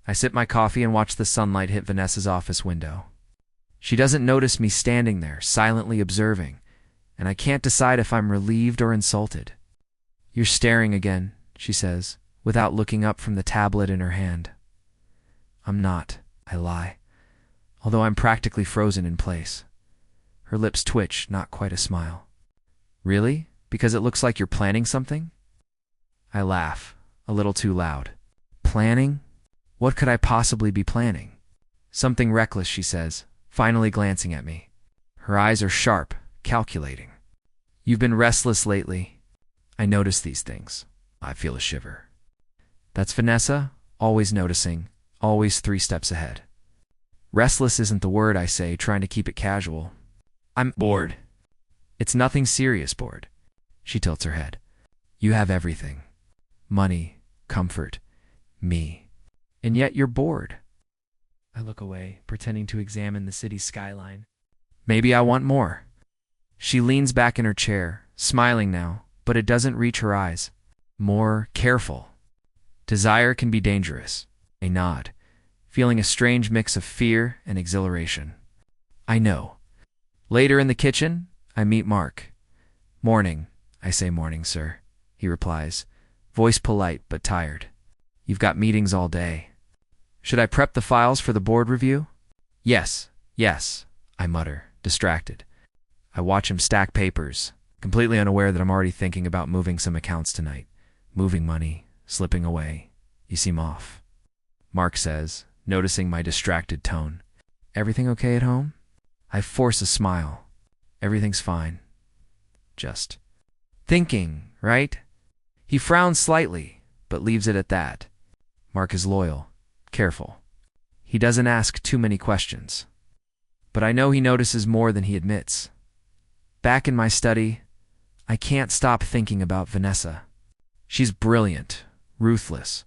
I sip my coffee and watch the sunlight hit Vanessa's office window. She doesn't notice me standing there, silently observing, and I can't decide if I'm relieved or insulted. "You're staring again," she says, without looking up from the tablet in her hand. "I'm not," I lie, although I'm practically frozen in place. Her lips twitch, not quite a smile. "Really? Because it looks like you're planning something?" I laugh, a little too loud. "Planning? What could I possibly be planning?" "Something reckless," she says, finally glancing at me. Her eyes are sharp, calculating. "You've been restless lately." I notice these things. I feel a shiver. That's Vanessa, always noticing, always 3 steps ahead. "Restless isn't the word," I say, trying to keep it casual. "I'm bored." "It's nothing serious, bored." She tilts her head. "You have everything. Money, comfort, me. And yet you're bored." I look away, pretending to examine the city's skyline. "Maybe I want more." She leans back in her chair, smiling now, but it doesn't reach her eyes. "More careful. Desire can be dangerous." I nod, feeling a strange mix of fear and exhilaration. "I know." Later in the kitchen, I meet Mark. "Morning." I say, "Morning, sir." He replies, voice polite but tired. "You've got meetings all day. Should I prep the files for the board review?" Yes, I mutter, distracted. I watch him stack papers, completely unaware that I'm already thinking about moving some accounts tonight. Moving money, slipping away. "You seem off," Mark says, noticing my distracted tone. "Everything okay at home?" I force a smile. "Everything's fine. Just thinking, right?" He frowns slightly, but leaves it at that. Mark is loyal, careful. He doesn't ask too many questions. But I know he notices more than he admits. Back in my study, I can't stop thinking about Vanessa. She's brilliant, ruthless,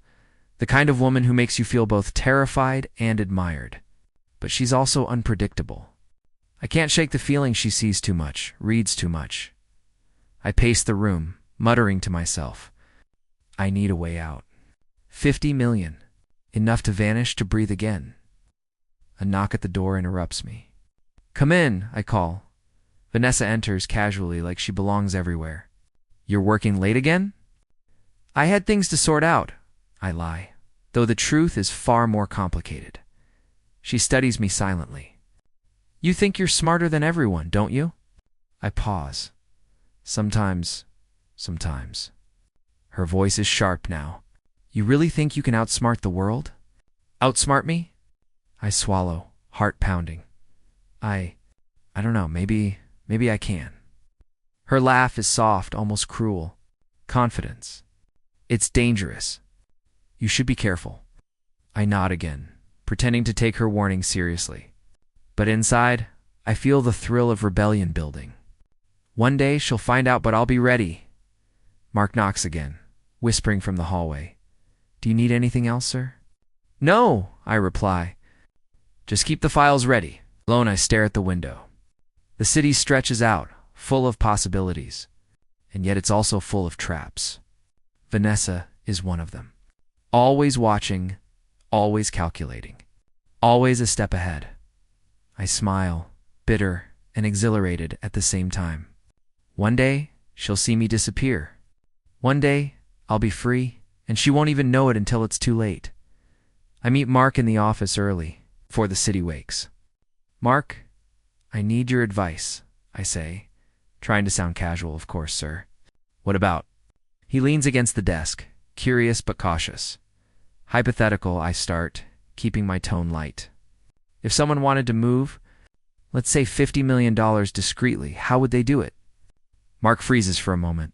the kind of woman who makes you feel both terrified and admired. But she's also unpredictable. I can't shake the feeling she sees too much, reads too much. I pace the room, muttering to myself, I need a way out. 50 million. Enough to vanish to breathe again. A knock at the door interrupts me. "Come in," I call. Vanessa enters casually like she belongs everywhere. "You're working late again?" "I had things to sort out," I lie, though the truth is far more complicated. She studies me silently. "You think you're smarter than everyone, don't you?" I pause. Sometimes. Her voice is sharp now. "You really think you can outsmart the world?" "Outsmart me?" I swallow, heart pounding. I don't know, maybe I can. Her laugh is soft, almost cruel. Confidence. "It's dangerous. You should be careful." I nod again, pretending to take her warning seriously. But inside, I feel the thrill of rebellion building. One day she'll find out, but I'll be ready. Mark knocks again, whispering from the hallway. "Do you need anything else, sir?" "No," I reply. "Just keep the files ready." Alone, I stare at the window. The city stretches out, full of possibilities, and yet it's also full of traps. Vanessa is one of them. Always watching, always calculating, always a step ahead. I smile, bitter and exhilarated at the same time. One day, she'll see me disappear. One day, I'll be free, and she won't even know it until it's too late. I meet Mark in the office early, before the city wakes. "Mark, I need your advice," I say, trying to sound casual, "of course, sir." "What about?" He leans against the desk, curious but cautious. "Hypothetical," I start, keeping my tone light. "If someone wanted to move, let's say $50 million discreetly, how would they do it?" Mark freezes for a moment.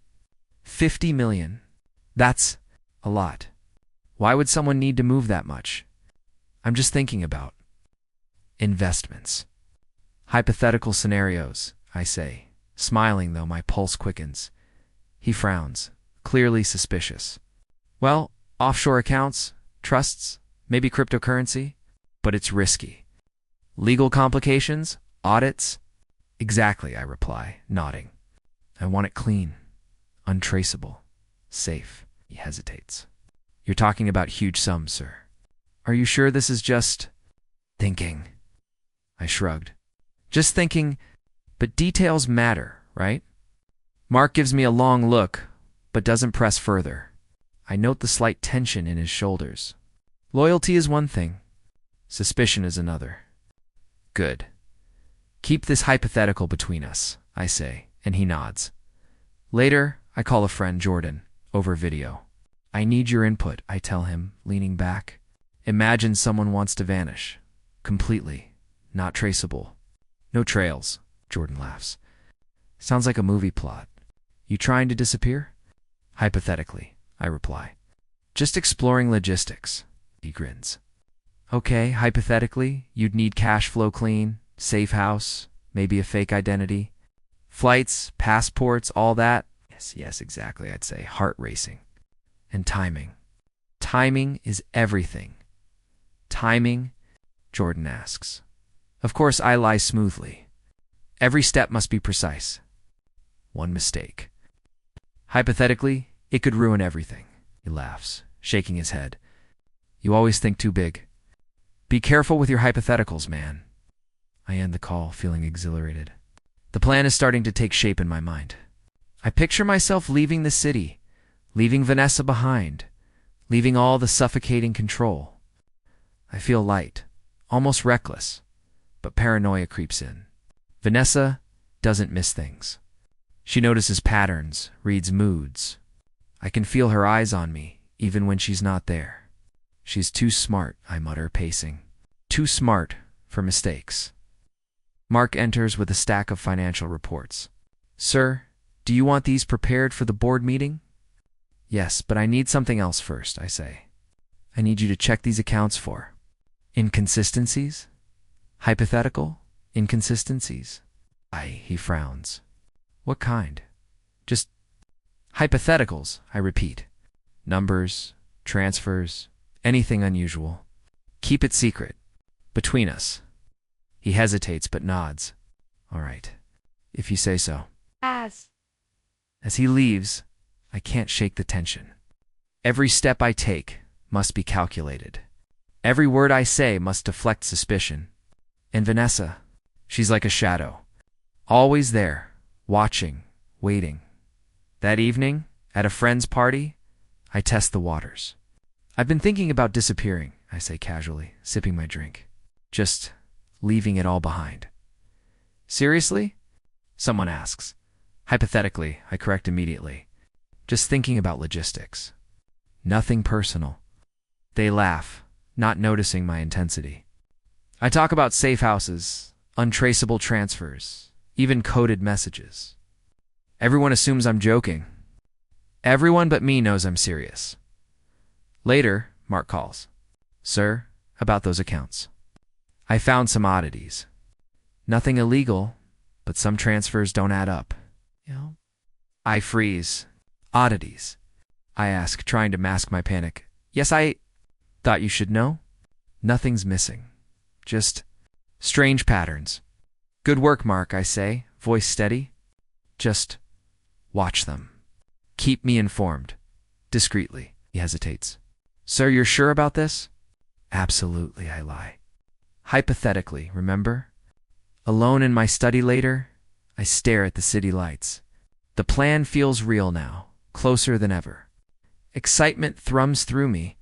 50 million. That's a lot. Why would someone need to move that much? I'm just thinking about investments. Hypothetical scenarios, I say, smiling though my pulse quickens. He frowns, clearly suspicious. "Well, offshore accounts, trusts, maybe cryptocurrency, but it's risky. Legal complications, audits?" "Exactly," I reply, nodding. "I want it clean, untraceable, safe." He hesitates. "You're talking about huge sums, sir." Are you sure this is just thinking? I shrugged. Just thinking, but details matter, right? Mark gives me a long look, but doesn't press further. I note the slight tension in his shoulders. Loyalty is one thing. Suspicion is another. Good. Keep this hypothetical between us, I say, and he nods. Later, I call a friend, Jordan, over video. I need your input, I tell him, leaning back. Imagine someone wants to vanish. Completely. Not traceable. No trails, Jordan laughs. Sounds like a movie plot. You trying to disappear? Hypothetically, I reply. Just exploring logistics, he grins. Okay, hypothetically, you'd need cash flow clean, safe house, maybe a fake identity. Flights, passports, all that? Yes, exactly, I'd say. Heart racing. And timing. Timing is everything. Timing? Jordan asks. Of course, I lie smoothly. Every step must be precise. One mistake. Hypothetically, it could ruin everything. He laughs, shaking his head. You always think too big. Be careful with your hypotheticals, man. I end the call, feeling exhilarated. The plan is starting to take shape in my mind. I picture myself leaving the city, leaving Vanessa behind, leaving all the suffocating control. I feel light, almost reckless, but paranoia creeps in. Vanessa doesn't miss things. She notices patterns, reads moods. I can feel her eyes on me, even when she's not there. She's too smart, I mutter, pacing. Too smart for mistakes. Mark enters with a stack of financial reports. Sir, do you want these prepared for the board meeting? Yes, but I need something else first, I say. I need you to check these accounts for inconsistencies? Hypothetical inconsistencies? He frowns. What kind? Just hypotheticals, I repeat. Numbers, transfers, anything unusual. Keep it secret. Between us. He hesitates but nods. All right, if you say so. As he leaves, I can't shake the tension. Every step I take must be calculated. Every word I say must deflect suspicion. And Vanessa, she's like a shadow. Always there, watching, waiting. That evening, at a friend's party, I test the waters. I've been thinking about disappearing, I say casually, sipping my drink. Just leaving it all behind. Seriously? Someone asks. Hypothetically, I correct immediately. Just thinking about logistics. Nothing personal. They laugh, not noticing my intensity. I talk about safe houses, untraceable transfers, even coded messages. Everyone assumes I'm joking. Everyone but me knows I'm serious. Later, Mark calls. Sir, about those accounts. I found some oddities. Nothing illegal, but some transfers don't add up. I freeze. Oddities. I ask, trying to mask my panic. Yes, I thought you should know. Nothing's missing. Just strange patterns. Good work, Mark, I say, voice steady. Just watch them. Keep me informed. Discreetly. He hesitates. Sir, you're sure about this? Absolutely, I lie. Hypothetically, remember? Alone in my study later, I stare at the city lights. The plan feels real now, closer than ever. Excitement thrums through me,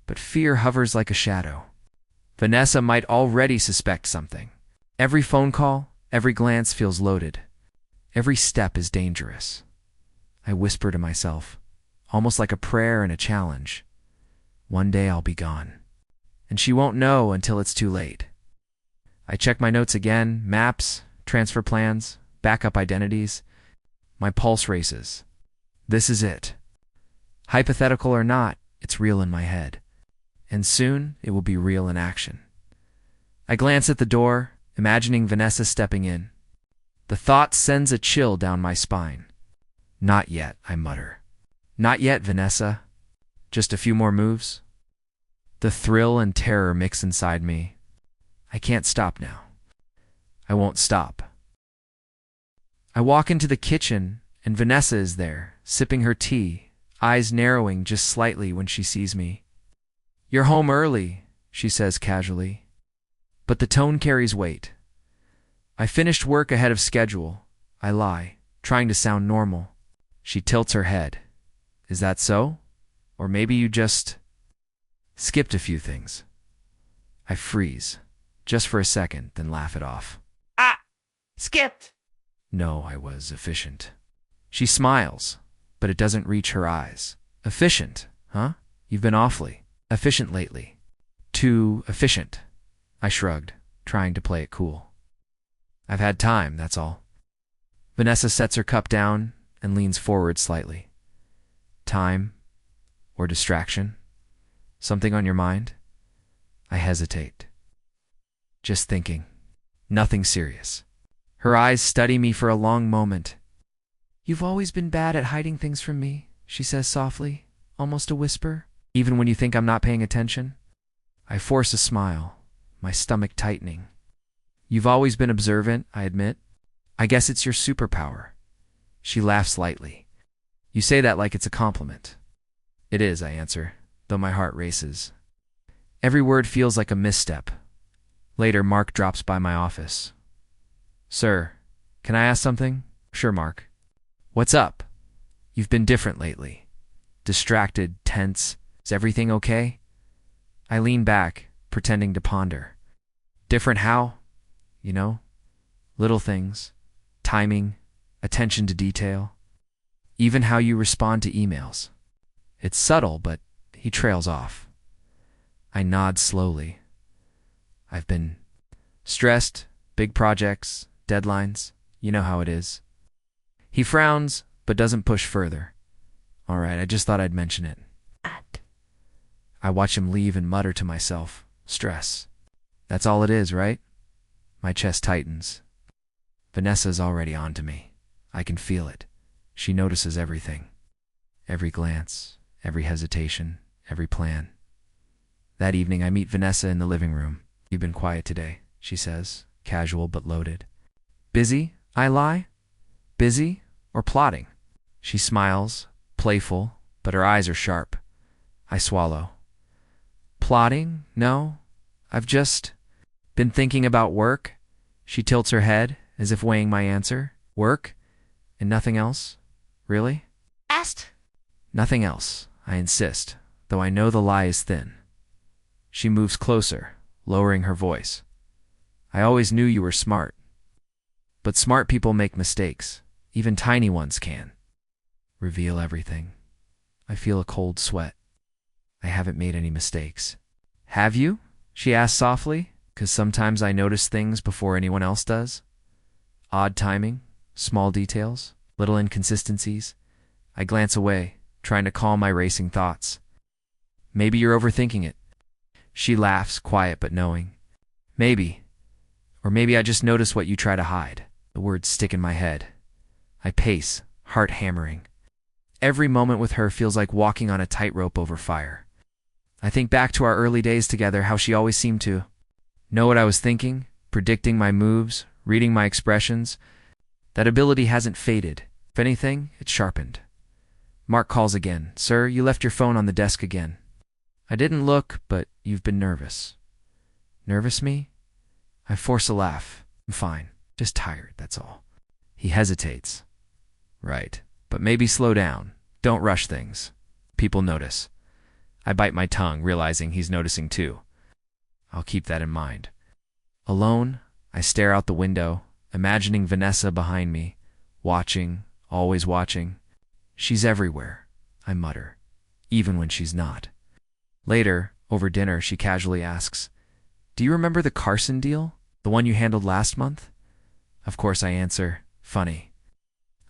but fear hovers like a shadow. Vanessa might already suspect something. Every phone call, every glance feels loaded. Every step is dangerous. I whisper to myself, almost like a prayer and a challenge. One day I'll be gone, and she won't know until it's too late. I check my notes again, maps, transfer plans, backup identities. My pulse races. This is it. Hypothetical or not, it's real in my head. And soon it will be real in action. I glance at the door, imagining Vanessa stepping in. The thought sends a chill down my spine. Not yet, I mutter. Not yet, Vanessa. Just a few more moves. The thrill and terror mix inside me. I can't stop now. I won't stop. I walk into the kitchen, and Vanessa is there, sipping her tea, eyes narrowing just slightly when she sees me. You're home early, she says casually. But the tone carries weight. I finished work ahead of schedule. I lie, trying to sound normal. She tilts her head. Is that so? Or maybe you just skipped a few things. I freeze, just for a second, then laugh it off. Ah! Skipped! No, I was efficient. She smiles, but it doesn't reach her eyes. Efficient, huh? You've been awfully efficient lately. Too efficient. I shrugged, trying to play it cool. I've had time, that's all. Vanessa sets her cup down and leans forward slightly. Time? Or distraction? Something on your mind? I hesitate. Just thinking. Nothing serious. Her eyes study me for a long moment. You've always been bad at hiding things from me, she says softly, almost a whisper, even when you think I'm not paying attention. I force a smile, my stomach tightening. You've always been observant, I admit. I guess it's your superpower. She laughs lightly. You say that like it's a compliment. It is, I answer, though my heart races. Every word feels like a misstep. Later, Mark drops by my office. Sir, can I ask something? Sure, Mark. What's up? You've been different lately. Distracted, tense. Is everything okay? I lean back, pretending to ponder. Different how? You know? Little things. Timing. Attention to detail. Even how you respond to emails. It's subtle, but he trails off. I nod slowly. I've been stressed, big projects, deadlines. You know how it is. He frowns, but doesn't push further. All right, I just thought I'd mention it. I watch him leave and mutter to myself, stress. That's all it is, right? My chest tightens. Vanessa's already on to me. I can feel it. She notices everything. Every glance, every hesitation, every plan. That evening, I meet Vanessa in the living room. You've been quiet today, she says, casual but loaded. Busy? I lie. Busy or plotting? She smiles, playful, but her eyes are sharp. I swallow. Plotting? No. I've just been thinking about work. She tilts her head, as if weighing my answer. Work? And nothing else? Really? Asked. Nothing else, I insist, though I know the lie is thin. She moves closer, lowering her voice. I always knew you were smart. But smart people make mistakes. Even tiny ones can. Reveal everything. I feel a cold sweat. I haven't made any mistakes. Have you? She asks softly, 'cause sometimes I notice things before anyone else does. Odd timing, small details, little inconsistencies. I glance away, trying to calm my racing thoughts. Maybe you're overthinking it. She laughs, quiet but knowing. Maybe. Or maybe I just notice what you try to hide. The words stick in my head. I pace, heart hammering. Every moment with her feels like walking on a tightrope over fire. I think back to our early days together, how she always seemed to know what I was thinking, predicting my moves, reading my expressions. That ability hasn't faded. If anything, it's sharpened. Mark calls again. Sir, you left your phone on the desk again. I didn't look, but you've been nervous. Nervous me? I force a laugh. I'm fine. Just tired, that's all. He hesitates. Right. But maybe slow down. Don't rush things. People notice. I bite my tongue, realizing he's noticing too. I'll keep that in mind. Alone, I stare out the window, imagining Vanessa behind me, watching, always watching. She's everywhere, I mutter, even when she's not. Later, over dinner, she casually asks, Do you remember the Carson deal? The one you handled last month? Of course, I answer, funny.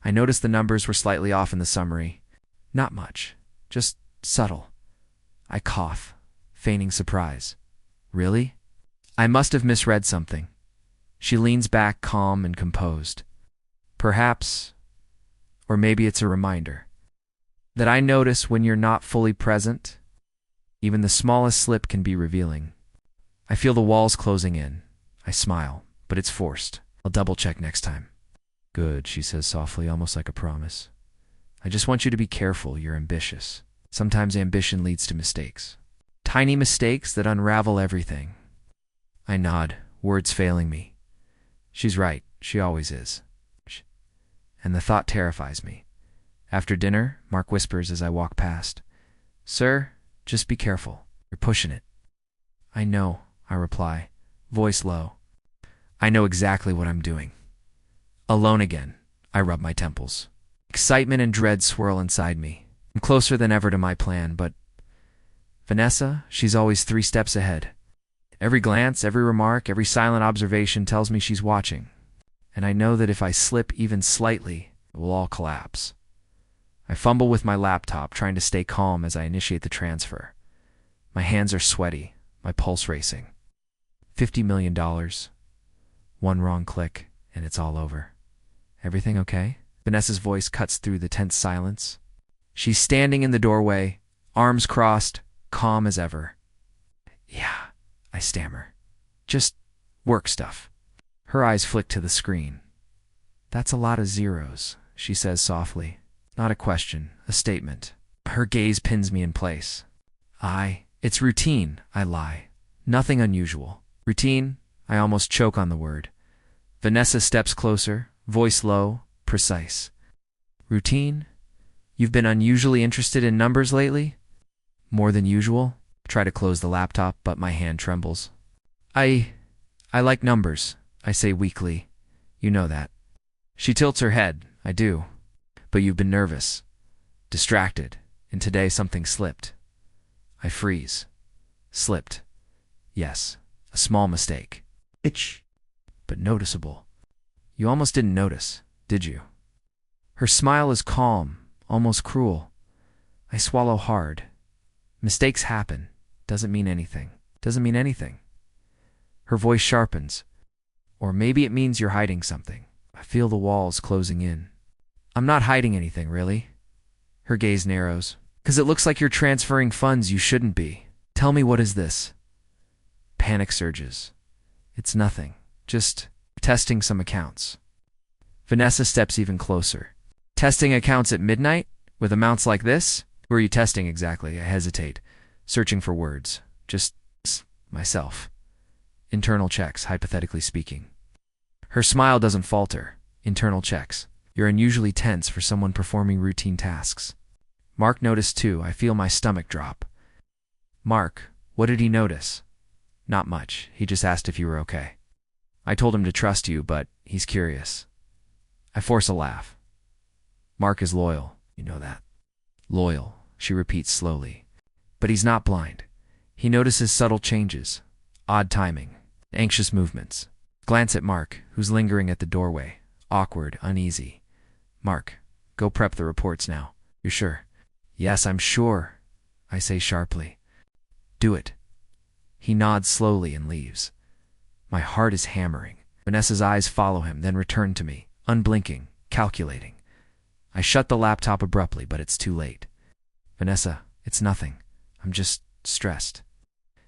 I noticed the numbers were slightly off in the summary. Not much, just subtle. I cough, feigning surprise. Really? I must have misread something. She leans back, calm and composed. Perhaps, or maybe it's a reminder, that I notice when you're not fully present. Even the smallest slip can be revealing. I feel the walls closing in. I smile, but it's forced. I'll double-check next time. Good, she says softly, almost like a promise. I just want you to be careful. You're ambitious. Sometimes ambition leads to mistakes. Tiny mistakes that unravel everything. I nod, words failing me. She's right, she always is. And the thought terrifies me. After dinner, Mark whispers as I walk past, "Sir, just be careful. You're pushing it." "I know," I reply, voice low. I know exactly what I'm doing. Alone again, I rub my temples. Excitement and dread swirl inside me. I'm closer than ever to my plan, but Vanessa, she's always 3 steps ahead. Every glance, every remark, every silent observation tells me she's watching. And I know that if I slip even slightly, it will all collapse. I fumble with my laptop, trying to stay calm as I initiate the transfer. My hands are sweaty, my pulse racing. $50 million. One wrong click, and it's all over. "Everything okay?" Vanessa's voice cuts through the tense silence. She's standing in the doorway, arms crossed, calm as ever. "Yeah," I stammer. "Just work stuff." Her eyes flick to the screen. "That's a lot of zeros," she says softly. Not a question, a statement. Her gaze pins me in place. It's routine," I lie. "Nothing unusual." "Routine?" I almost choke on the word. Vanessa steps closer, voice low, precise. "Routine? You've been unusually interested in numbers lately?" "More than usual?" Try to close the laptop, but my hand trembles. I like numbers," I say weakly. "You know that." She tilts her head. "I do. But you've been nervous, distracted, and today something slipped." I freeze. Slipped. Yes, a small mistake. But noticeable. "You almost didn't notice, did you?" Her smile is calm, almost cruel. I swallow hard. Mistakes happen. Doesn't mean anything. Doesn't mean anything. Her voice sharpens. "Or maybe it means you're hiding something." I feel the walls closing in. "I'm not hiding anything, really." Her gaze narrows. "'Cause it looks like you're transferring funds you shouldn't be. Tell me, what is this?" Panic surges. "It's nothing. Just testing some accounts." Vanessa steps even closer. "Testing accounts at midnight? With amounts like this? Who are you testing exactly?" I hesitate, searching for words. Just myself. Internal checks, hypothetically speaking. Her smile doesn't falter. Internal checks. You're unusually tense for someone performing routine tasks. Mark noticed too. I feel my stomach drop. "Mark, what did he notice?" "Not much. He just asked if you were okay." "I told him to trust you, but he's curious." I force a laugh. "Mark is loyal. You know that." "Loyal," she repeats slowly. "But he's not blind. He notices subtle changes, odd timing, anxious movements." Glance at Mark, who's lingering at the doorway, awkward, uneasy. "Mark, go prep the reports now. You're sure?" "Yes, I'm sure," I say sharply. "Do it." He nods slowly and leaves. My heart is hammering. Vanessa's eyes follow him, then return to me, unblinking, calculating. I shut the laptop abruptly, but it's too late. "Vanessa, it's nothing. I'm just stressed."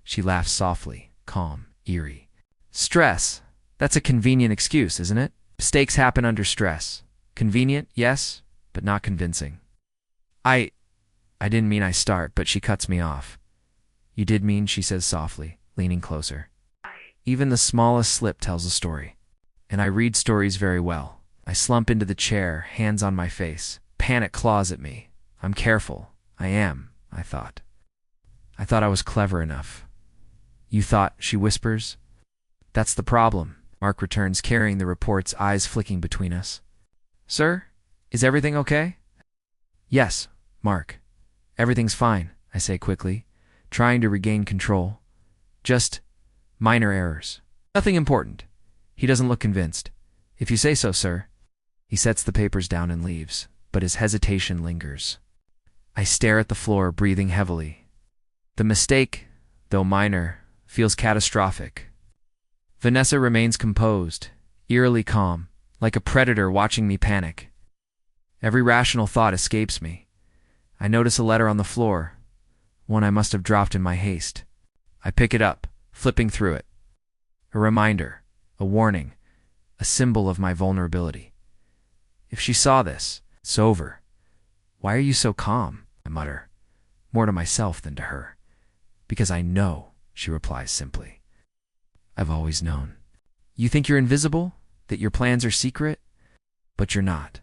She laughs softly, calm, eerie. "Stress? That's a convenient excuse, isn't it? Mistakes happen under stress. Convenient, yes, but not convincing." I didn't mean I start, but she cuts me off. "You did mean," she says softly, leaning closer. "Even the smallest slip tells a story. And I read stories very well." I slump into the chair, hands on my face. Panic claws at me. I'm careful. I am, I thought. I thought I was clever enough. "You thought," she whispers. "That's the problem." Mark returns, carrying the reports, eyes flicking between us. "Sir, is everything okay?" "Yes, Mark. Everything's fine," I say quickly, trying to regain control. "Just minor errors. Nothing important." He doesn't look convinced. "If you say so, sir." He sets the papers down and leaves, but his hesitation lingers. I stare at the floor, breathing heavily. The mistake, though minor, feels catastrophic. Vanessa remains composed, eerily calm, like a predator watching me panic. Every rational thought escapes me. I notice a letter on the floor, one I must have dropped in my haste. I pick it up, flipping through it. A reminder, a warning, a symbol of my vulnerability. If she saw this, it's over. "Why are you so calm?" I mutter, more to myself than to her. Because I know, she replies simply. I've always known. You think you're invisible? That your plans are secret? But you're not.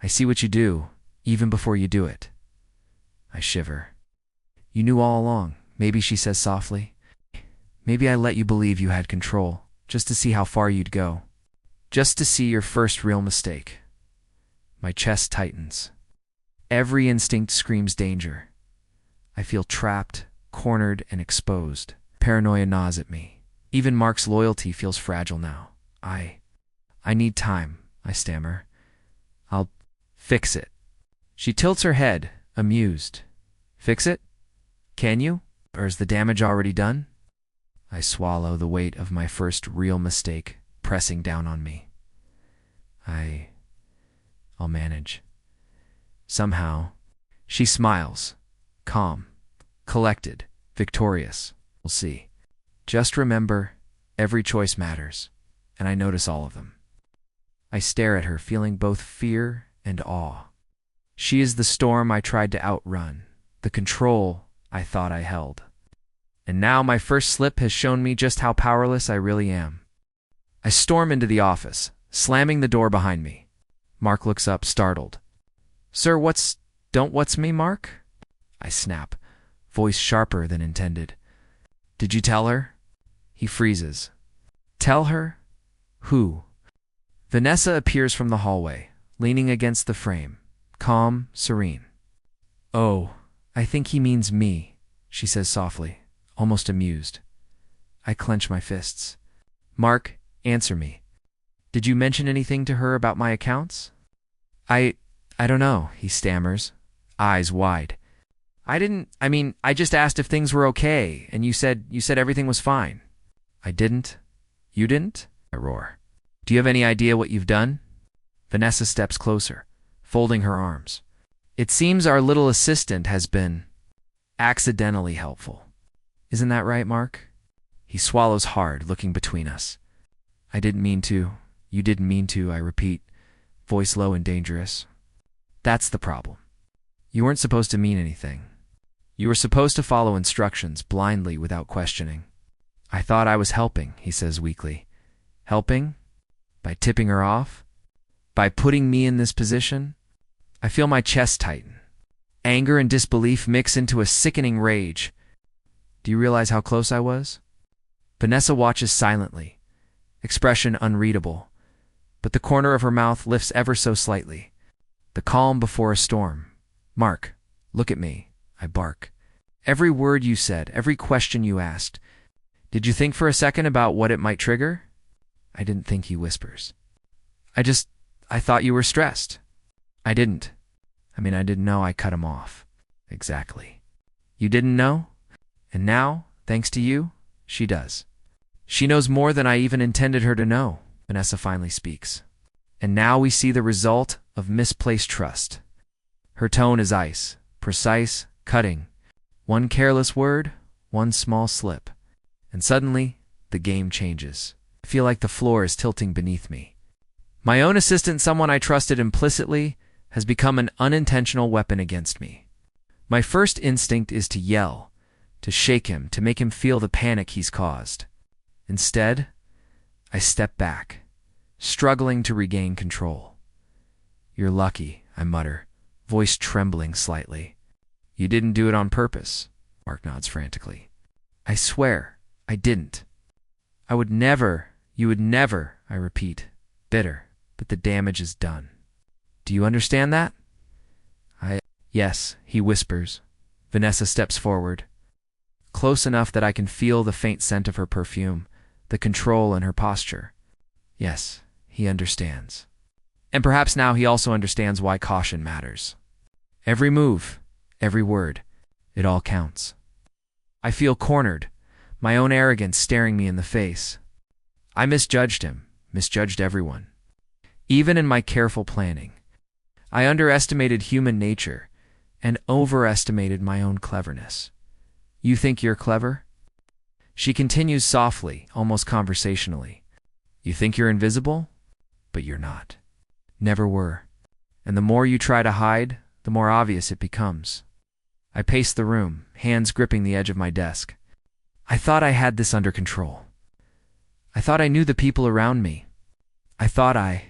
I see what you do, even before you do it. I shiver. You knew all along, maybe, she says softly. Maybe I let you believe you had control, just to see how far you'd go. Just to see your first real mistake. My chest tightens. Every instinct screams danger. I feel trapped, cornered, and exposed. Paranoia gnaws at me. Even Mark's loyalty feels fragile now. I need time, I stammer. I'll fix it. She tilts her head, amused. Fix it? Can you? Or is the damage already done? I swallow, the weight of my first real mistake pressing down on me. I'll manage. Somehow, she smiles, calm, collected, victorious. We'll see. Just remember, every choice matters, and I notice all of them. I stare at her, feeling both fear and awe. She is the storm I tried to outrun, the control I thought I held. And now my first slip has shown me just how powerless I really am. I storm into the office, slamming the door behind me. Mark looks up, startled. Sir, what's me, Mark? I snap, voice sharper than intended. Did you tell her? He freezes. Tell her? Who? Vanessa appears from the hallway, leaning against the frame, calm, serene. Oh, I think he means me, she says softly, almost amused. I clench my fists. Mark, answer me. Did you mention anything to her about my accounts? I don't know, he stammers, eyes wide. I just asked if things were okay, and you said everything was fine. I didn't. You didn't? I roar. Do you have any idea what you've done? Vanessa steps closer, folding her arms. It seems our little assistant has been accidentally helpful. Isn't that right, Mark? He swallows hard, looking between us. I didn't mean to. You didn't mean to, I repeat, voice low and dangerous. That's the problem. You weren't supposed to mean anything. You were supposed to follow instructions blindly without questioning. I thought I was helping, he says weakly. Helping? By tipping her off? By putting me in this position? I feel my chest tighten. Anger and disbelief mix into a sickening rage. Do you realize how close I was? Vanessa watches silently, expression unreadable, but the corner of her mouth lifts ever so slightly. The calm before a storm. Mark, look at me, I bark. Every word you said, every question you asked. Did you think for a second about what it might trigger? I didn't think, he whispers. I thought you were stressed. I didn't. I didn't know I cut him off. Exactly. You didn't know? And now, thanks to you, she does. She knows more than I even intended her to know, Vanessa finally speaks. And now we see the result of misplaced trust. Her tone is ice, precise, cutting. One careless word, one small slip. And suddenly, the game changes. I feel like the floor is tilting beneath me. My own assistant, someone I trusted implicitly, has become an unintentional weapon against me. My first instinct is to yell, to shake him, to make him feel the panic he's caused. Instead, I step back, struggling to regain control. You're lucky, I mutter, voice trembling slightly. You didn't do it on purpose, Mark nods frantically. I swear, I didn't. I would never, you would never, I repeat, bitter, but the damage is done. Do you understand that? Yes, he whispers. Vanessa steps forward, close enough that I can feel the faint scent of her perfume, the control in her posture. Yes, he understands. And perhaps now he also understands why caution matters. Every move, every word, it all counts. I feel cornered, my own arrogance staring me in the face. I misjudged him, misjudged everyone. Even in my careful planning, I underestimated human nature and overestimated my own cleverness. You think you're clever? She continues softly, almost conversationally. You think you're invisible? But you're not. Never were. And the more you try to hide, the more obvious it becomes. I pace the room, hands gripping the edge of my desk. I thought I had this under control. I thought I knew the people around me. I thought I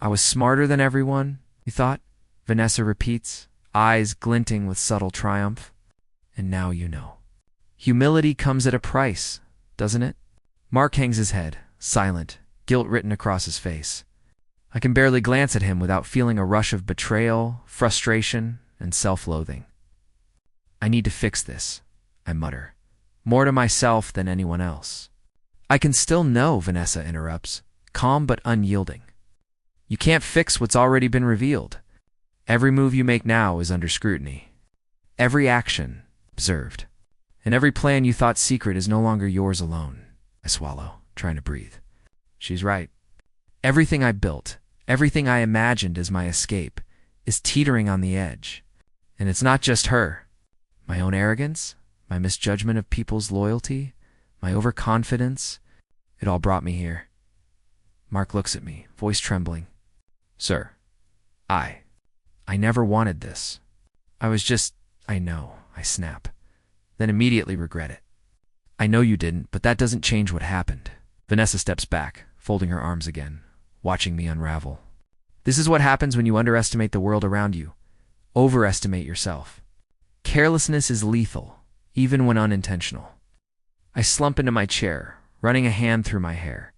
was smarter than everyone, you thought? Vanessa repeats, eyes glinting with subtle triumph. And now you know. Humility comes at a price, doesn't it? Mark hangs his head, silent, guilt written across his face. I can barely glance at him without feeling a rush of betrayal, frustration, and self-loathing. I need to fix this, I mutter, more to myself than anyone else. I can still know, Vanessa interrupts, calm but unyielding. You can't fix what's already been revealed. Every move you make now is under scrutiny. Every action, observed. And every plan you thought secret is no longer yours alone. I swallow, trying to breathe. She's right. Everything I built, everything I imagined as my escape, is teetering on the edge. And it's not just her. My own arrogance, my misjudgment of people's loyalty, my overconfidence, it all brought me here. Mark looks at me, voice trembling. Sir, I never wanted this. I know, I snap, then immediately regret it. I know you didn't, but that doesn't change what happened. Vanessa steps back, folding her arms again, watching me unravel. This is what happens when you underestimate the world around you, overestimate yourself. Carelessness is lethal, even when unintentional. I slump into my chair, running a hand through my hair.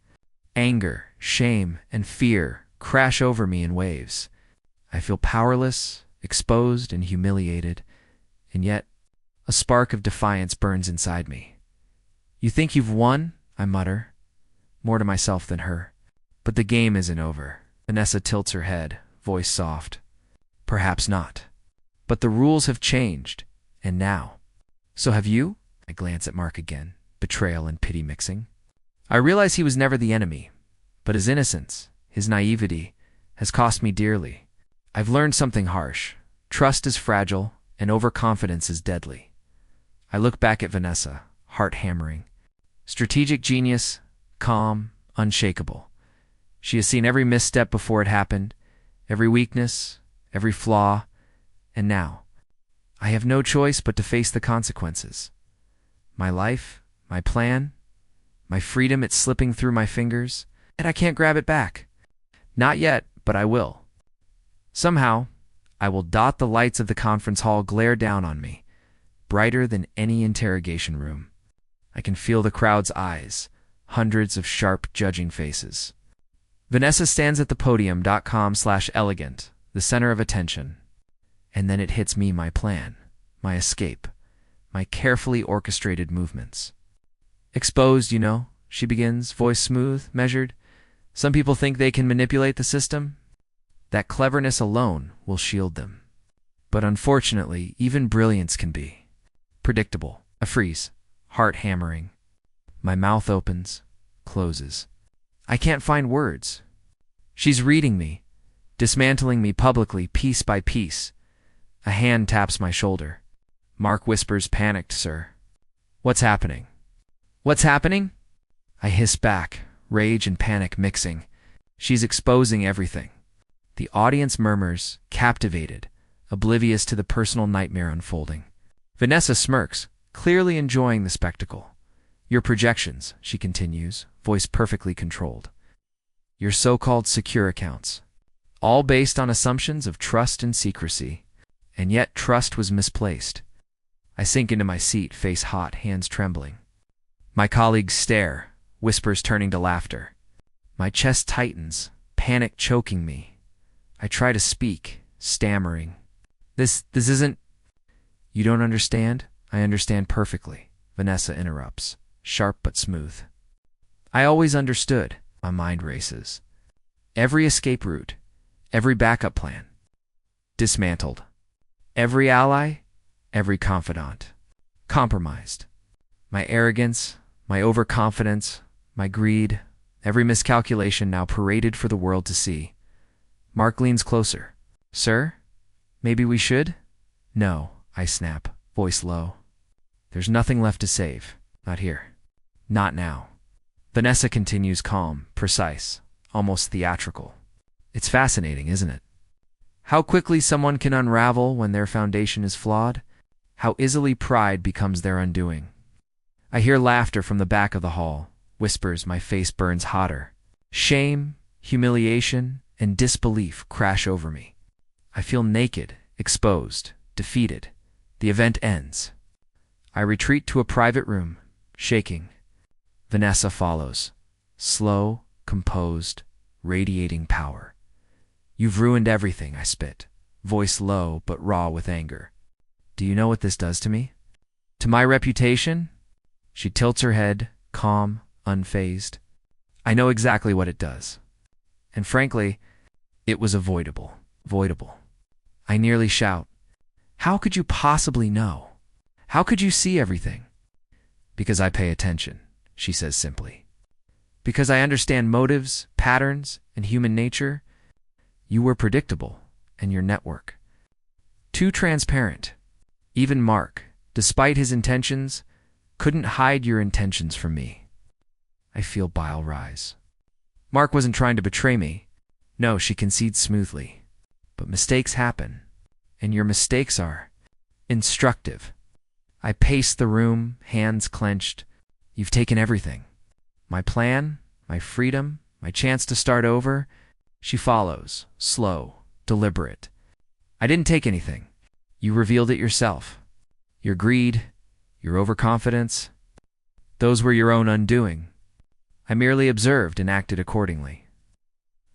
Anger, shame, and fear crash over me in waves. I feel powerless, exposed, and humiliated, and yet a spark of defiance burns inside me. You think you've won? I mutter, more to myself than her. But the game isn't over. Vanessa tilts her head, voice soft. Perhaps not. But the rules have changed, and now. So have you? I glance at Mark again, betrayal and pity mixing. I realize he was never the enemy, but his innocence, his naivety, has cost me dearly. I've learned something harsh. Trust is fragile, and overconfidence is deadly. I look back at Vanessa, heart hammering. Strategic genius, calm, unshakable. She has seen every misstep before it happened, every weakness, every flaw, and now, I have no choice but to face the consequences. My life, my plan, my freedom, it's slipping through my fingers, and I can't grab it back. Not yet, but I will. Somehow, I will dot the lights of the conference hall glare down on me, brighter than any interrogation room. I can feel the crowd's eyes, hundreds of sharp, judging faces. Vanessa stands at the podium.com/elegant, the center of attention. And then it hits me, my plan, my escape, my carefully orchestrated movements. Exposed, you know, she begins, voice smooth, measured. Some people think they can manipulate the system. That cleverness alone will shield them. But unfortunately, even brilliance can be predictable. A freeze, heart hammering. My mouth opens, closes. I can't find words. She's reading me, dismantling me publicly, piece by piece. A hand taps my shoulder. Mark whispers, panicked, sir. What's happening? What's happening? I hiss back, rage and panic mixing. She's exposing everything. The audience murmurs, captivated, oblivious to the personal nightmare unfolding. Vanessa smirks, clearly enjoying the spectacle. Your projections, she continues, voice perfectly controlled. Your so-called secure accounts. All based on assumptions of trust and secrecy. And yet trust was misplaced. I sink into my seat, face hot, hands trembling. My colleagues stare, whispers turning to laughter. My chest tightens, panic choking me. I try to speak, stammering. This isn't... You don't understand? I understand perfectly, Vanessa interrupts, sharp but smooth. I always understood. My mind races. Every escape route, every backup plan. Dismantled. Every ally, every confidant. Compromised. My arrogance, my overconfidence, my greed, every miscalculation now paraded for the world to see. Mark leans closer. Sir, maybe we should? No, I snap, voice low. There's nothing left to save. Not here. Not now. Vanessa continues, calm, precise, almost theatrical. It's fascinating, isn't it? How quickly someone can unravel when their foundation is flawed. How easily pride becomes their undoing. I hear laughter from the back of the hall, whispers, my face burns hotter. Shame, humiliation, and disbelief crash over me. I feel naked, exposed, defeated. The event ends. I retreat to a private room, shaking. Vanessa follows, slow, composed, radiating power. You've ruined everything, I spit, voice low but raw with anger. Do you know what this does to me? To my reputation? She tilts her head, calm, unfazed. I know exactly what it does. And frankly, it was avoidable. I nearly shout, "How could you possibly know? How could you see everything?" Because I pay attention, she says simply. Because I understand motives, patterns, and human nature. You were predictable, and your network. Too transparent. Even Mark, despite his intentions, couldn't hide your intentions from me. I feel bile rise. Mark wasn't trying to betray me. No, she concedes smoothly. But mistakes happen, and your mistakes are instructive. I pace the room, hands clenched. You've taken everything. My plan, my freedom, my chance to start over. She follows, slow, deliberate. I didn't take anything. You revealed it yourself. Your greed, your overconfidence, those were your own undoing. I merely observed and acted accordingly.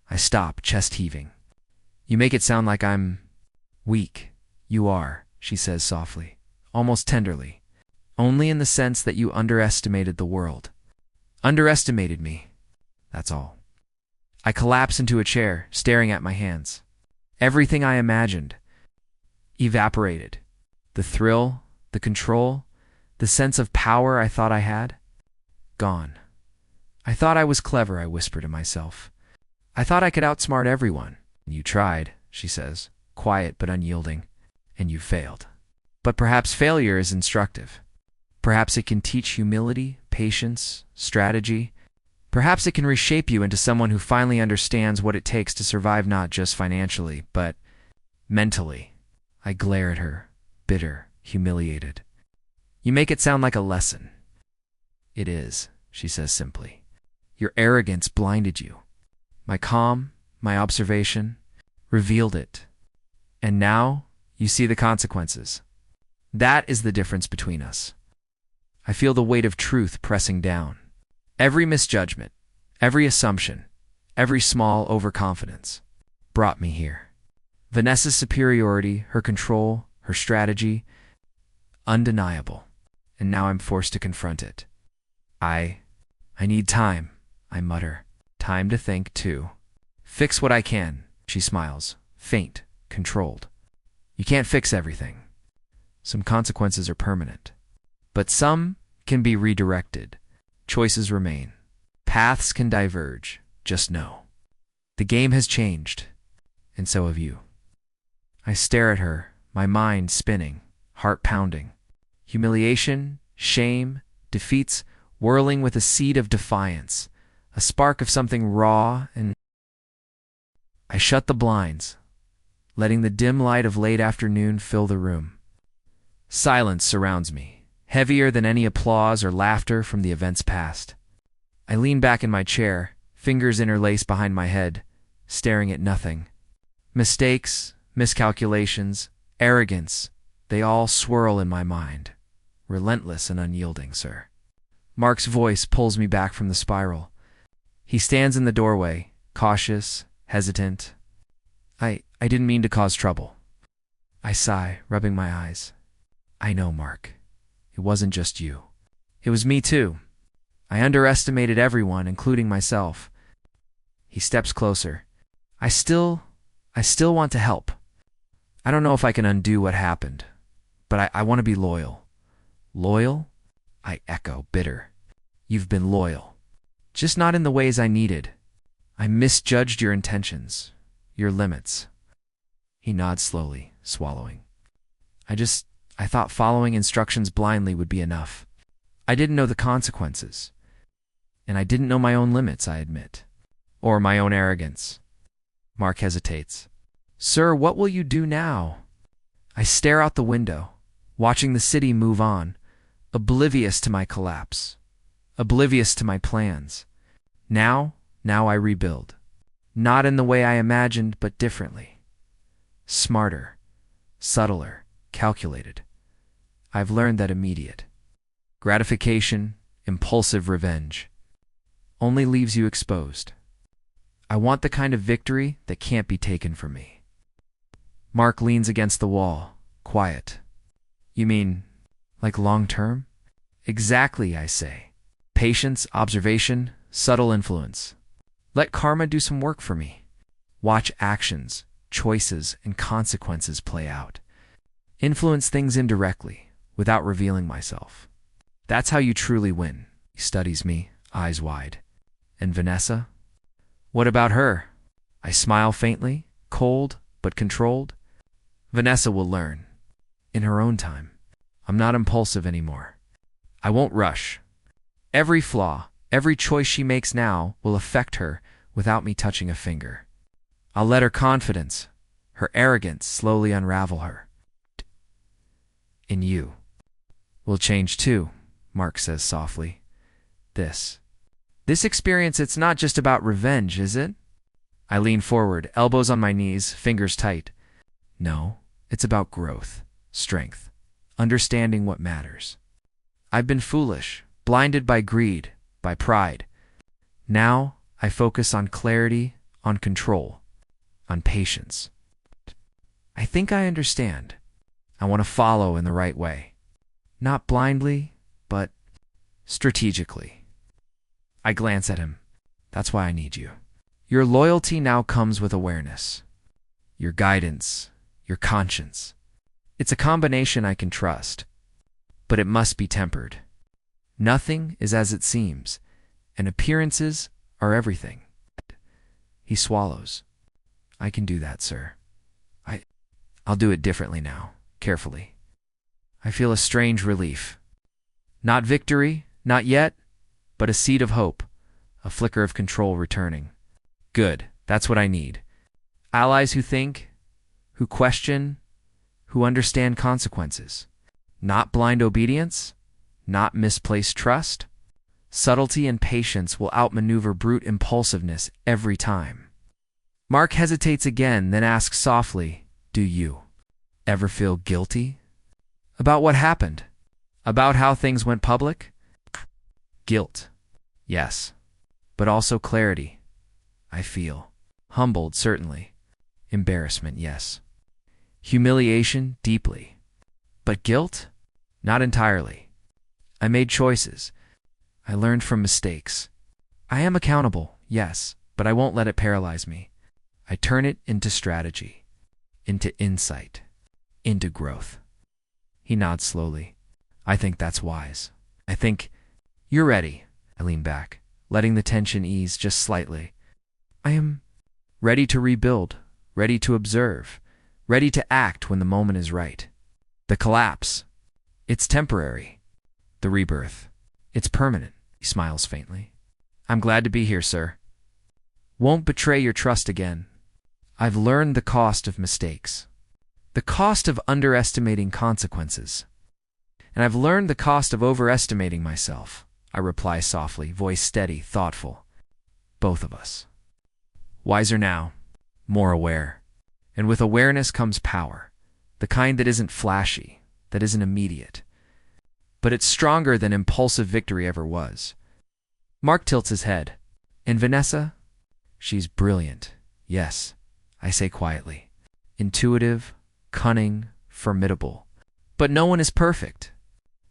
I stop, chest heaving. You make it sound like I'm weak. You are, she says softly, almost tenderly. Only in the sense that you underestimated the world. Underestimated me. That's all. I collapse into a chair, staring at my hands. Everything I imagined evaporated. The thrill, the control, the sense of power I thought I had, gone. I thought I was clever, I whisper to myself. I thought I could outsmart everyone. You tried, she says, quiet but unyielding, and you failed. But perhaps failure is instructive. Perhaps it can teach humility, patience, strategy. Perhaps it can reshape you into someone who finally understands what it takes to survive not just financially, but mentally. I glare at her, bitter, humiliated. You make it sound like a lesson. It is, she says simply. Your arrogance blinded you. My calm, my observation, revealed it. And now you see the consequences. That is the difference between us. I feel the weight of truth pressing down. Every misjudgment, every assumption, every small overconfidence brought me here. Vanessa's superiority, her control, her strategy, undeniable. And now I'm forced to confront it. I need time, I mutter. Time to think, too. Fix what I can, she smiles, faint, controlled. You can't fix everything. Some consequences are permanent. But some can be redirected. Choices remain. Paths can diverge. Just know. The game has changed, and so have you. I stare at her, my mind spinning, heart pounding. Humiliation, shame, defeats whirling with a seed of defiance, a spark of something raw and... I shut the blinds, letting the dim light of late afternoon fill the room. Silence surrounds me, heavier than any applause or laughter from the events past. I lean back in my chair, fingers interlaced behind my head, staring at nothing. Mistakes, miscalculations, arrogance, they all swirl in my mind. Relentless and unyielding, sir. Mark's voice pulls me back from the spiral. He stands in the doorway, cautious, hesitant. I didn't mean to cause trouble. I sigh, rubbing my eyes. I know, Mark. It wasn't just you. It was me too. I underestimated everyone, including myself. He steps closer. I still want to help. I don't know if I can undo what happened, but I want to be loyal. Loyal? I echo, bitter. You've been loyal. Just not in the ways I needed. I misjudged your intentions, your limits. He nods slowly, swallowing. I thought following instructions blindly would be enough. I didn't know the consequences. And I didn't know my own limits, I admit. Or my own arrogance. Mark hesitates. Sir, what will you do now? I stare out the window. watching the city move on, oblivious to my collapse, oblivious to my plans. Now I rebuild. Not in the way I imagined, but differently. Smarter, subtler, calculated. I've learned that immediate gratification, impulsive revenge, only leaves you exposed. I want the kind of victory that can't be taken from me. Mark leans against the wall, quiet. You mean, like long-term? Exactly, I say. Patience, observation, subtle influence. Let karma do some work for me. Watch actions, choices, and consequences play out. Influence things indirectly, without revealing myself. That's how you truly win. He studies me, eyes wide. And Vanessa? What about her? I smile faintly, cold but controlled. Vanessa will learn. In her own time. I'm not impulsive anymore. I won't rush. Every flaw, every choice she makes now will affect her without me touching a finger. I'll let her confidence, her arrogance slowly unravel her. And you will change too, Mark says softly. This experience, it's not just about revenge, is it? I lean forward, elbows on my knees, fingers tight. No, it's about growth, strength, understanding what matters. I've been foolish, blinded by greed, by pride. Now I focus on clarity, on control, on patience. I think I understand. I want to follow in the right way. Not blindly, but strategically. I glance at him. That's why I need you. Your loyalty now comes with awareness. Your guidance, your conscience. It's a combination I can trust, but it must be tempered. Nothing is as it seems, and appearances are everything. He swallows. I can do that, sir. I'll do it differently now, carefully. I feel a strange relief. Not victory, not yet, but a seed of hope, a flicker of control returning. Good, that's what I need. Allies who think, who question, who understand consequences. Not blind obedience, not misplaced trust. Subtlety and patience will outmaneuver brute impulsiveness every time. Mark hesitates again, then asks softly, do you ever feel guilty? About what happened? About how things went public? Guilt, yes, but also clarity. I feel humbled, certainly. Embarrassment, yes. Humiliation, deeply. But guilt? Not entirely. I made choices. I learned from mistakes. I am accountable, yes, but I won't let it paralyze me. I turn it into strategy, into insight, into growth. He nods slowly. I think that's wise. I think you're ready. I lean back, letting the tension ease just slightly. I am ready to rebuild, ready to observe, ready to act when the moment is right. The collapse, it's temporary. The rebirth, it's permanent. He smiles faintly. I'm glad to be here, sir. Won't betray your trust again. I've learned the cost of mistakes, the cost of underestimating consequences, and I've learned the cost of overestimating myself. I reply softly, voice steady, thoughtful. Both of us. Wiser now, more aware. And with awareness comes power, the kind that isn't flashy, that isn't immediate. But it's stronger than impulsive victory ever was. Mark tilts his head. And Vanessa? She's brilliant, yes, I say quietly. Intuitive, cunning, formidable. But no one is perfect.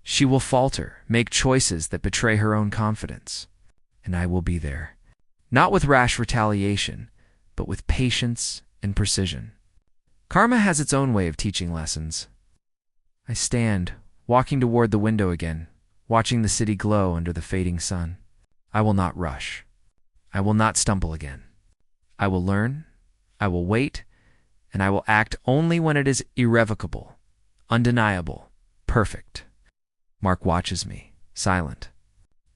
She will falter, make choices that betray her own confidence. And I will be there. Not with rash retaliation, but with patience and precision. Karma has its own way of teaching lessons. I stand, walking toward the window again, watching the city glow under the fading sun. I will not rush. I will not stumble again. I will learn, I will wait, and I will act only when it is irrevocable, undeniable, perfect. Mark watches me, silent.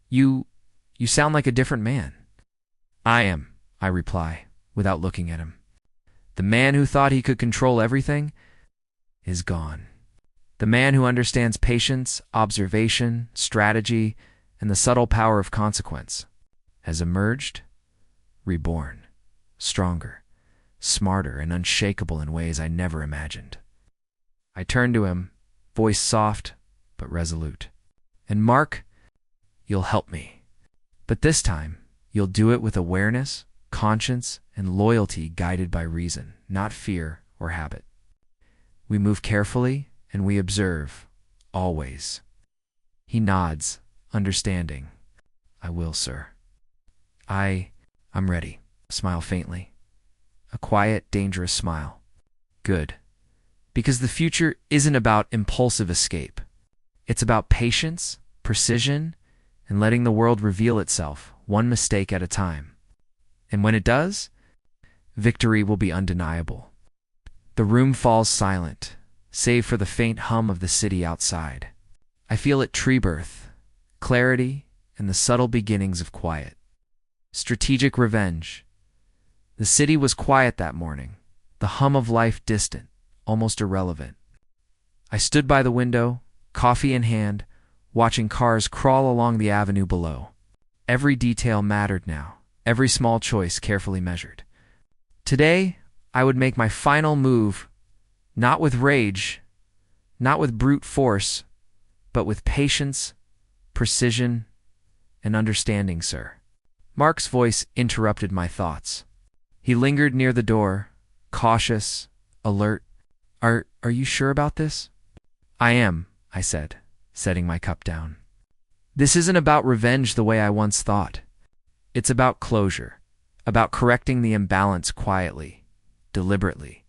You sound like a different man. I am, I reply, without looking at him. The man who thought he could control everything is gone. The man who understands patience, observation, strategy, and the subtle power of consequence has emerged, reborn, stronger, smarter, and unshakable in ways I never imagined. I turned to him, voice soft but resolute. And Mark, you'll help me. But this time, you'll do it with awareness, conscience, and loyalty guided by reason, not fear or habit. We move carefully and we observe, always. He nods, understanding. I will, sir. I'm ready. Smile faintly. A quiet, dangerous smile. Good. Because the future isn't about impulsive escape. It's about patience, precision, and letting the world reveal itself, one mistake at a time. And when it does, victory will be undeniable. The room falls silent, save for the faint hum of the city outside. I feel it tree birth, clarity, and the subtle beginnings of quiet. Strategic revenge. The city was quiet that morning, the hum of life distant, almost irrelevant. I stood by the window, coffee in hand, watching cars crawl along the avenue below. Every detail mattered now, every small choice carefully measured. Today, I would make my final move, not with rage, not with brute force, but with patience, precision, and understanding, sir. Mark's voice interrupted my thoughts. He lingered near the door, cautious, alert. Are you sure about this? I am, I said, setting my cup down. This isn't about revenge the way I once thought. It's about closure, about correcting the imbalance quietly, deliberately.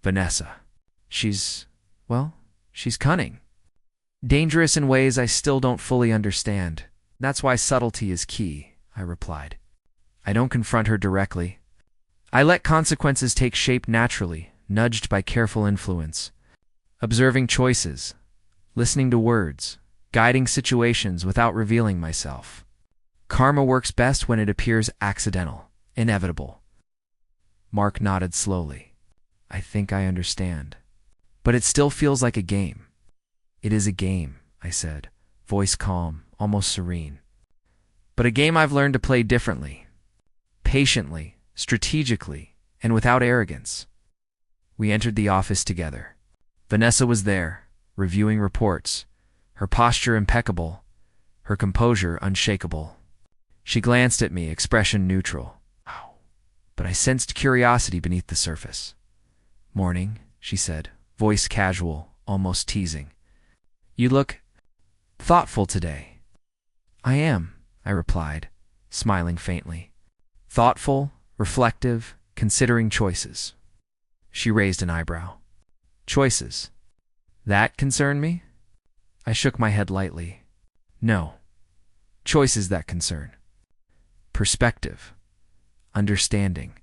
Vanessa. She's cunning. Dangerous in ways I still don't fully understand. That's why subtlety is key, I replied. I don't confront her directly. I let consequences take shape naturally, nudged by careful influence. Observing choices, listening to words, guiding situations without revealing myself. Karma works best when it appears accidental, inevitable. Mark nodded slowly. I think I understand. But it still feels like a game. It is a game, I said, voice calm, almost serene. But a game I've learned to play differently. Patiently, strategically, and without arrogance. We entered the office together. Vanessa was there, reviewing reports, her posture impeccable, her composure unshakable. She glanced at me, expression neutral. But I sensed curiosity beneath the surface. Morning, she said, voice casual, almost teasing. You look thoughtful today. I am, I replied, smiling faintly. Thoughtful, reflective, considering choices. She raised an eyebrow. Choices? That concern me? I shook my head lightly. No. Choices that concern. Perspective. Understanding.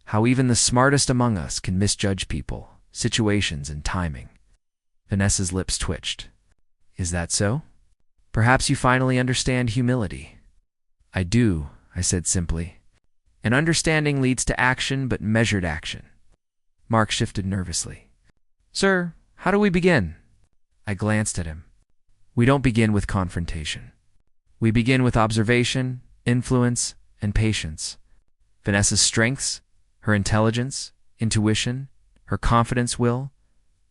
How even the smartest among us can misjudge people, situations, and timing. Vanessa's lips twitched. Is that so? Perhaps you finally understand humility. I do, I said simply. An understanding leads to action, but measured action. Mark shifted nervously. Sir, how do we begin? I glanced at him. We don't begin with confrontation. We begin with observation, influence, and patience. Vanessa's strengths, her intelligence, intuition, her confidence will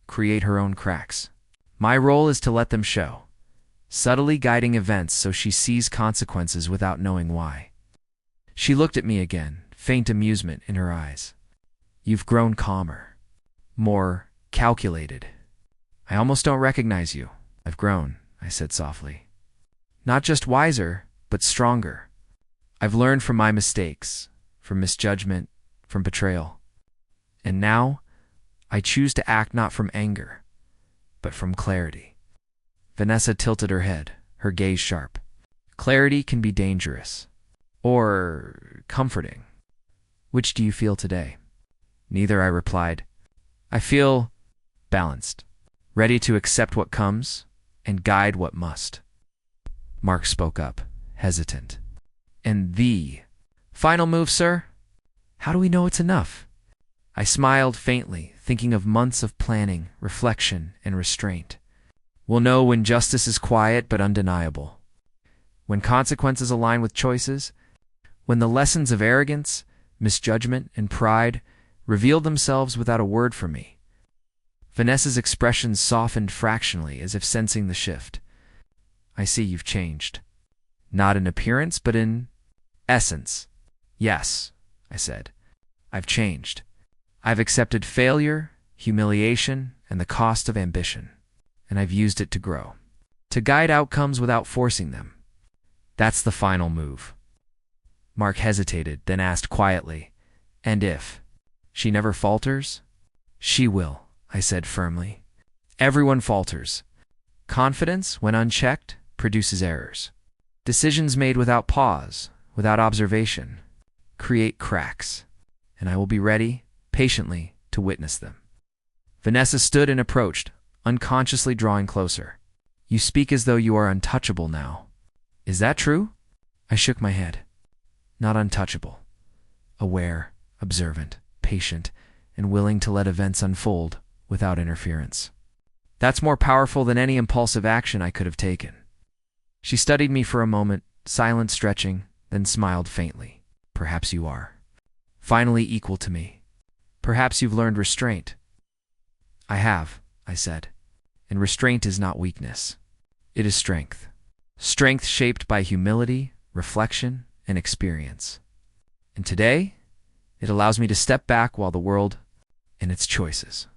create her own cracks. My role is to let them show, subtly guiding events so she sees consequences without knowing why. She looked at me again, faint amusement in her eyes. You've grown calmer, more calculated. I almost don't recognize you. I've grown, I said softly. Not just wiser, but stronger, I've learned from my mistakes, from misjudgment, from betrayal. And now, I choose to act not from anger, but from clarity. Vanessa tilted her head, her gaze sharp. Clarity can be dangerous, or comforting. Which do you feel today? Neither, I replied. I feel balanced, ready to accept what comes and guide what must. Mark spoke up, hesitant. And the final move, sir? How do we know it's enough? I smiled faintly, thinking of months of planning, reflection, and restraint. We'll know when justice is quiet but undeniable, when consequences align with choices, when the lessons of arrogance, misjudgment, and pride revealed themselves without a word from me. Vanessa's expression softened fractionally, as if sensing the shift. I see you've changed. Not in appearance, but in essence. Yes, I said. I've changed. I've accepted failure, humiliation, and the cost of ambition, and I've used it to grow, to guide outcomes without forcing them. That's the final move. Mark hesitated, then asked quietly, and if she never falters? She will, I said firmly. Everyone falters. Confidence, when unchecked, produces errors. Decisions made without pause, without observation, create cracks, and I will be ready, patiently, to witness them. Vanessa stood and approached, unconsciously drawing closer. You speak as though you are untouchable now. Is that true? I shook my head. Not untouchable. Aware, observant, patient, and willing to let events unfold without interference. That's more powerful than any impulsive action I could have taken. She studied me for a moment, silent, stretching, then smiled faintly. Perhaps you are. Finally equal to me. Perhaps you've learned restraint. I have, I said. And restraint is not weakness. It is strength. Strength shaped by humility, reflection, and experience. And today, it allows me to step back while the world and its choices